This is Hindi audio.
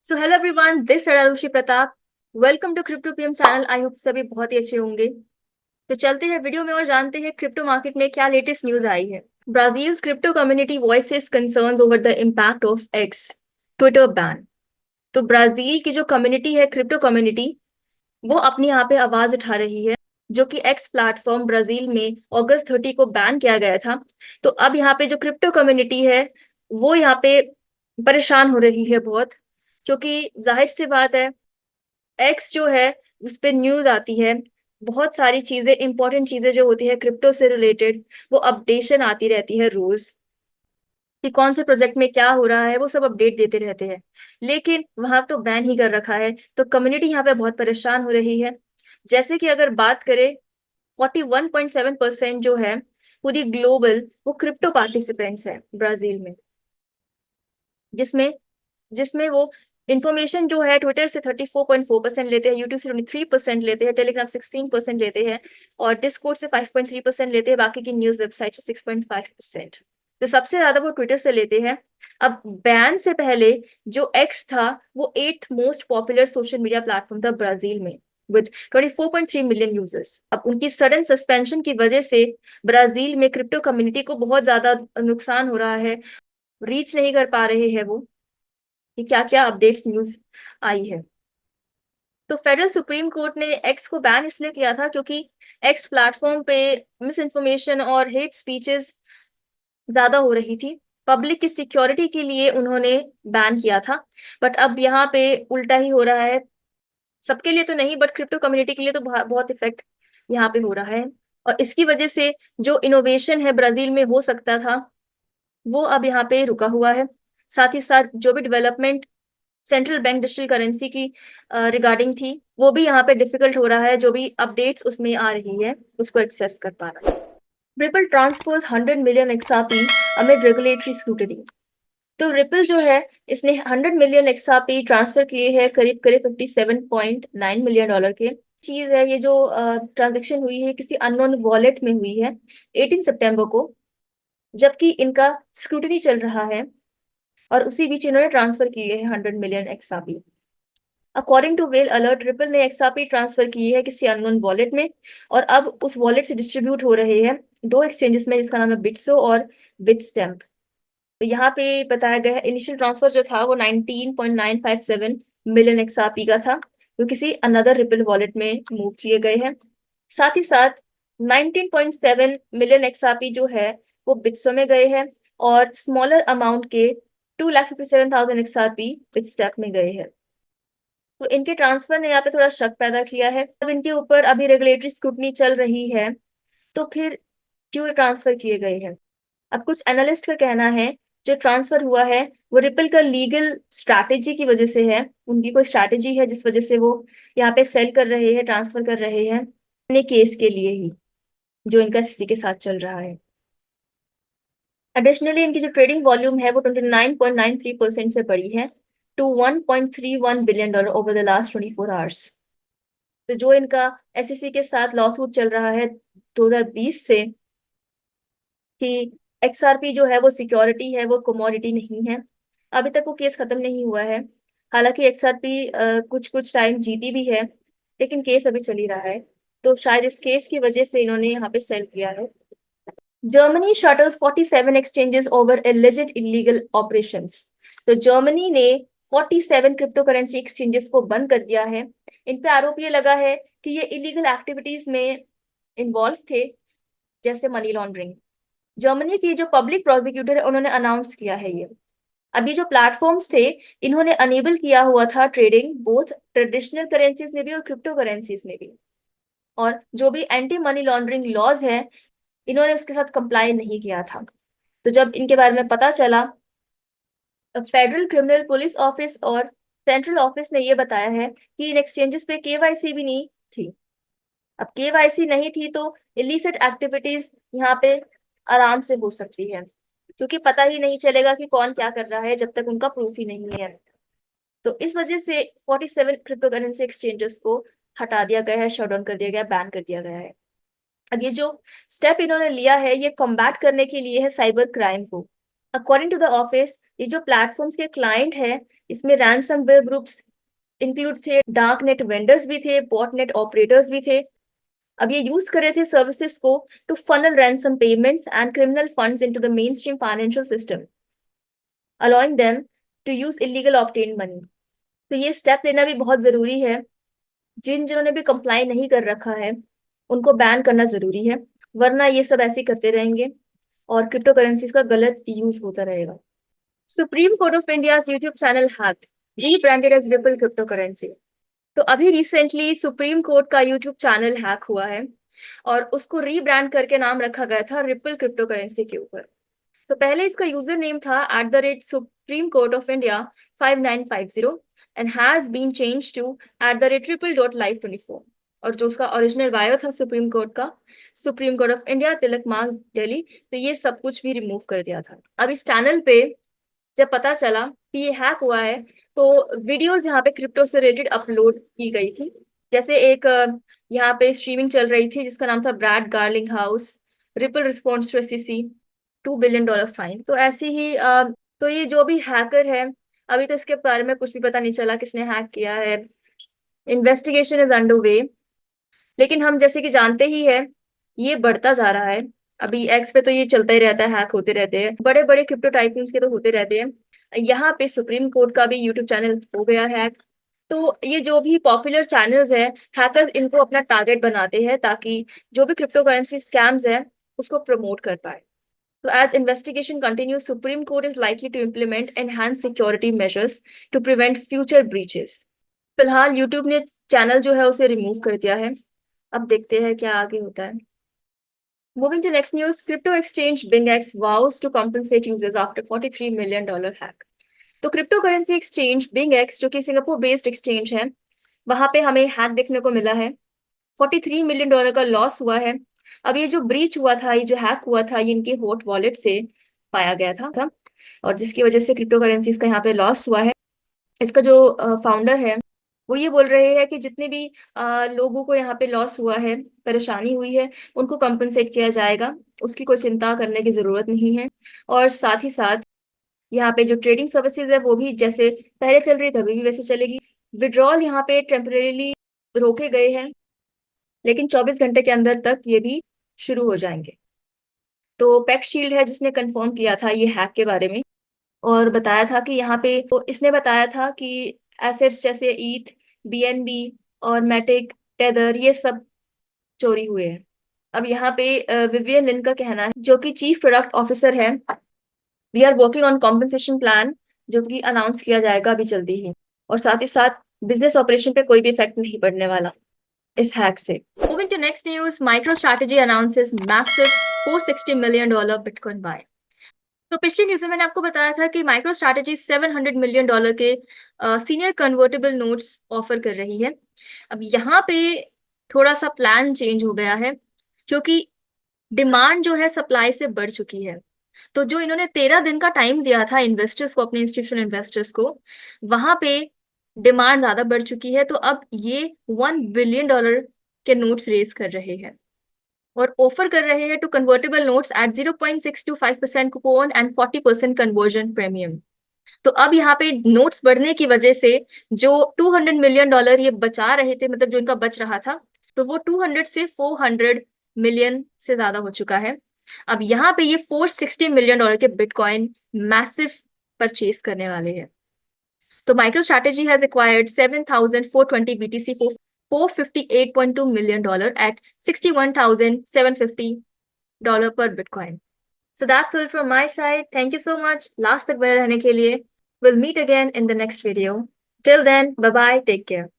सो हेलो एवरीवन, दिस है Arushi Pratap. Welcome to crypto PM channel. I hope सभी बहुत ही अच्छे होंगे। तो चलते हैं वीडियो में और जानते हैं क्रिप्टो मार्केट में क्या लेटेस्ट न्यूज आई है। Brazil's crypto community voices concerns over the impact of X Twitter ban. तो ब्राजील की जो कम्युनिटी है, क्रिप्टो कम्युनिटी, वो अपनी यहाँ पे आवाज उठा रही है। जो कि एक्स प्लेटफॉर्म ब्राजील में अगस्त 30 को बैन किया गया था। तो अब यहाँ पे जो क्रिप्टो कम्युनिटी है, वो यहाँ पे परेशान हो रही है बहुत। क्योंकि जाहिर सी बात है, एक्स जो है उस पे न्यूज आती है। बहुत सारी चीजें, इंपॉर्टेंट चीजें जो होती है क्रिप्टो से रिलेटेड, वो अपडेशन आती रहती है रोज, कि कौन से प्रोजेक्ट में क्या हो रहा है, वो सब अपडेट देते रहते हैं। लेकिन वहां तो बैन ही कर रखा है, तो कम्युनिटी यहाँ पे बहुत परेशान हो रही है। जैसे कि अगर बात करें, 41.7% जो है पूरी ग्लोबल, वो क्रिप्टो पार्टिसिपेंट्स है ब्राजील में। जिसमें जिसमें वो इंफॉर्मेशन जो है ट्विटर से 34.4% लेते हैं, यूट्यूब से 23% लेते हैं, टेलीग्राम 16% लेते हैं, और डिस्कॉर्ड से 5.3% लेते हैं, बाकी की न्यूज वेबसाइट से 6.5%। तो सबसे ज्यादा वो ट्विटर से लेते हैं। अब बैन से पहले जो एक्स था, वो 8th most popular social media platform था ब्राजील में, विद 24.3 मिलियन यूजर्स। अब उनकी सडन सस्पेंशन की वजह से ब्राजील में क्रिप्टो कम्युनिटी को बहुत ज्यादा नुकसान हो रहा है। रीच नहीं कर पा रहे हैं वो, कि क्या क्या अपडेट्स न्यूज आई है। तो फेडरल सुप्रीम कोर्ट ने एक्स को बैन इसलिए किया था क्योंकि एक्स प्लेटफॉर्म पे मिस इन्फॉर्मेशन और हेट स्पीचेस ज्यादा हो रही थी। पब्लिक की सिक्योरिटी के लिए उन्होंने बैन किया था। बट अब यहाँ पे उल्टा ही हो रहा है। सबके लिए तो नहीं, बट क्रिप्टो कम्युनिटी के लिए तो बहुत इफेक्ट यहाँ पे हो रहा है। और इसकी वजह से जो इनोवेशन है ब्राजील में हो सकता था, वो अब यहाँ पे रुका हुआ है। साथ ही साथ जो भी development central bank digital currency की रिगार्डिंग थी, वो भी यहाँ पे डिफिकल्ट हो रहा है। जो भी अपडेट्स उसमें आ रही है, उसको एक्सेस कर पा रहा है। Ripple transfers 100 million XRP amid regulatory scrutiny. तो रिपल जो है, इसने 100 मिलियन XRP ट्रांसफर किए हैं, करीब करीब $57.9 मिलियन के। चीज है ये, जो ट्रांजेक्शन हुई है किसी अननोन वॉलेट में हुई है 18 सितंबर को, जबकि इनका स्क्रूटनी चल रहा है। और उसी बीच इन्होंने ट्रांसफर किए हैं 100 million XRP। According to whale alert, ripple ने XRP ट्रांसफर की है किसी अननोन वॉलेट में, और अब उस वॉलेट से डिस्ट्रीब्यूट हो रहे हैं दो एक्सचेंजेस में, जिसका नाम है बिट्सो और बिटस्टैम्प। तो यहाँ पे बताया गया है, इनिशियल ट्रांसफर जो था वो 19.957 मिलियन XRP का था, जो किसी अनदर रिपल वॉलेट में मूव किए गए हैं। साथ ही साथ 19.7 मिलियन XRP जो है वो बिट्सो में गए हैं, और स्मॉलर अमाउंट के 2,57,000 XRP बिटस्टैप में गए हैं। तो इनके ट्रांसफर ने यहाँ पे थोड़ा शक पैदा किया है। अब इनके ऊपर अभी रेगुलेटरी स्क्रूटनी चल रही है, तो फिर क्यों ट्रांसफर किए गए हैं। अब कुछ एनालिस्ट का कहना है, जो ट्रांसफर हुआ है वो रिपल का लीगल स्ट्रैटेजी की वजह से है। उनकी कोई स्ट्रैटेजी है जिस वजह से वो यहाँ पे सेल कर रहे हैं, ट्रांसफर कर रहे हैं अपने केस के लिए ही, जो इनका सीसी के साथ चल रहा है। एडिशनली इनकी जो ट्रेडिंग वॉल्यूम है वो 29.93% से बढ़ी है to $1.31 billion over the last 24 hours. तो जो इनका एसईसी के साथ लॉसूट चल रहा है 2020 से, कि एक्सआरपी जो है वो सिक्योरिटी है, वो कमोडिटी नहीं है, अभी तक वो केस खत्म नहीं हुआ है। हालांकि एक्सआरपी कुछ कुछ टाइम जीती भी है, लेकिन केस अभी चल ही रहा है। तो शायद इस केस की वजह से इन्होंने यहाँ पे सेल किया है। Germany shutters 47 exchanges over alleged illegal operations। तो जर्मनी ने 47 क्रिप्टो करेंसी एक्सचेंजेस को बंद कर दिया है। इन पे आरोप ये लगा है कि ये इलीगल एक्टिविटीज में इन्वॉल्व थे, जैसे मनी लॉन्ड्रिंग। जर्मनी की जो पब्लिक प्रोसिक्यूटर है, उन्होंने अनाउंस किया है ये। अभी जो प्लेटफॉर्म्स थे, इन्होंने अनेबल किया हुआ था ट्रेडिंग बोथ ट्रेडिशनल करेंसीज में भी और क्रिप्टो करेंसीज में भी। और जो भी एंटी मनी लॉन्ड्रिंग लॉज है, इन्होंने उसके साथ कंप्लाई नहीं किया था। तो जब इनके बारे में पता चला, फेडरल क्रिमिनल पुलिस ऑफिस और सेंट्रल ऑफिस ने ये बताया है कि इन एक्सचेंजेस पे केवाईसी भी नहीं थी। अब केवाईसी नहीं थी तो इलीसिट एक्टिविटीज यहाँ पे आराम से हो सकती है, क्योंकि पता ही नहीं चलेगा कि कौन क्या कर रहा है जब तक उनका प्रूफ ही नहीं है। तो इस वजह से 47 क्रिप्टो करेंसी एक्सचेंजेस को हटा दिया गया है, शट डाउन कर दिया गया, बैन कर दिया गया है। अब ये जो स्टेप इन्होंने लिया है, ये कॉम्बैट करने के लिए है साइबर क्राइम को। अकॉर्डिंग टू द ऑफिस, ये जो प्लेटफॉर्म्स के क्लाइंट है, इसमें रैंसमवेयर ग्रुप्स इंक्लूड थे, डार्क नेट वेंडर्स भी थे, बॉट नेट ऑपरेटर्स भी थे। अब ये यूज कर रहे थे सर्विसेज को to funnel ransom payments and criminal funds into the mainstream financial system, allowing them to use illegal obtain money. तो ये स्टेप लेना भी बहुत जरूरी है। जिन्होंने भी कंप्लाई नहीं कर रखा है उनको बैन करना जरूरी है, वरना ये सब ऐसे ही करते रहेंगे और क्रिप्टो करेंसीज का गलत यूज होता रहेगा। Supreme court of India YouTube channel hack rebranded as ripple cryptocurrency. तो अभी रिसेंटली सुप्रीम कोर्ट का यूट्यूब चैनल हैक हुआ है और उसको रीब्रांड करके नाम रखा गया था रिपल क्रिप्टो करेंसी के ऊपर। तो पहले इसका यूजर नेम था @Supreme Court of India 5950 and has been change to @ripple.live24। और जो उसका ओरिजिनल बायो था सुप्रीम कोर्ट का, supreme court of India, Tilak Marg, Delhi, तो ये सब कुछ भी रिमूव कर दिया था। अब इस चैनल पे जब पता चला कि ये हैक हुआ है तो वीडियोस यहाँ पे क्रिप्टो से रिलेटेड अपलोड की गई थी। जैसे एक यहाँ पे स्ट्रीमिंग चल रही थी जिसका नाम था Brad Garlinghouse, Ripple response to SEC, $2 billion fine. तो ऐसी ही तो ये जो भी हैकर है, अभी तो इसके बारे में कुछ भी पता नहीं चला किसने हैक किया है। इन्वेस्टिगेशन इज अंडर वे, लेकिन हम जैसे कि जानते ही है ये बढ़ता जा रहा है। अभी एक्स पे तो ये चलता ही रहता है, हैक होते रहते हैं, बड़े बड़े क्रिप्टो टाइकून्स के तो होते रहते हैं। यहाँ पे सुप्रीम कोर्ट का भी यूट्यूब चैनल हो गया हैक। तो ये जो भी पॉपुलर चैनल्स है, हैकर्स इनको अपना टारगेट बनाते हैं ताकि जो भी क्रिप्टो करेंसी स्कैम्स है उसको प्रमोट कर पाए। So as investigation continues, Supreme Court is likely to implement enhanced security measures to prevent future breaches. फिलहाल YouTube ने चैनल जो है उसे रिमूव कर दिया है। अब देखते हैं क्या आगे होता है। Moving to next news, crypto exchange BingX vows to compensate users after $43 million hack. तो क्रिप्टो करेंसी एक्सचेंज BingX जो कि सिंगापुर बेस्ड एक्सचेंज है, वहां पे हमें हैक देखने को मिला है। $43 मिलियन का लॉस हुआ है। अब ये जो ब्रीच हुआ था, ये जो हैक हुआ था, ये इनके हॉट वॉलेट से पाया गया था और जिसकी वजह से क्रिप्टो करेंसीज का यहाँ पे लॉस हुआ है। इसका जो फाउंडर है वो ये बोल रहे हैं कि जितने भी लोगों को यहाँ पे लॉस हुआ है, परेशानी हुई है, उनको कंपनसेट किया जाएगा, उसकी कोई चिंता करने की जरूरत नहीं है। और साथ ही साथ यहाँ पे जो ट्रेडिंग सर्विसेज है वो भी जैसे पहले चल रही थी अभी भी वैसे चलेगी। विड्रॉल यहाँ पे टेम्परेली रोके गए हैं, लेकिन 24 घंटे के अंदर तक ये भी शुरू हो जाएंगे। तो पैक्स शील्ड है जिसने कंफर्म किया था ये हैक के बारे में और बताया था कि यहाँ पे, तो इसने बताया था कि एसेट्स जैसे ईथ, BNB और मैटिक, टेदर, ये सब चोरी हुए हैं। अब यहाँ पे विवियन लिन का कहना है, जो कि चीफ प्रोडक्ट ऑफिसर है, we are working on compensation plan, जो कि अनाउंस किया जाएगा अभी जल्दी ही। और साथ ही साथ बिजनेस ऑपरेशन पे कोई भी इफेक्ट नहीं पड़ने वाला इस हैक से। Moving to next news, MicroStrategy announces massive $460 million Bitcoin buy. तो पिछली न्यूज में मैंने आपको बताया था कि MicroStrategy $700 मिलियन के सीनियर कन्वर्टेबल नोट्स ऑफर कर रही है। अब यहाँ पे थोड़ा सा प्लान चेंज हो गया है क्योंकि डिमांड जो है सप्लाई से बढ़ चुकी है। तो जो इन्होंने 13 दिन का टाइम दिया था इन्वेस्टर्स को, अपने इंस्टीट्यूशनल इन्वेस्टर्स को, वहां पे डिमांड ज्यादा बढ़ चुकी है। तो अब ये $1 बिलियन के नोट्स रेज कर रहे हैं और ऑफर कर रहे हैं to convertible notes at 0.625% coupon and 40% conversion premium. तो अब यहाँ पे नोट्स बढ़ने की वजह से जो $200 मिलियन ये बचा रहे थे, मतलब जो इनका बच रहा था, तो वो 200 से 400 मिलियन से ज्यादा हो चुका है। अब यहाँ पे ये $460 मिलियन के बिटकॉइन मैसिव परचेज करने वाले हैं। तो MicroStrategy has acquired 7,420 BTC for $458.2 million at $61,750 per Bitcoin. So that's all from my side. Thank you so much. Last तक बने रहने के लिए. We'll meet again in the next video. Till then, bye bye. Take care.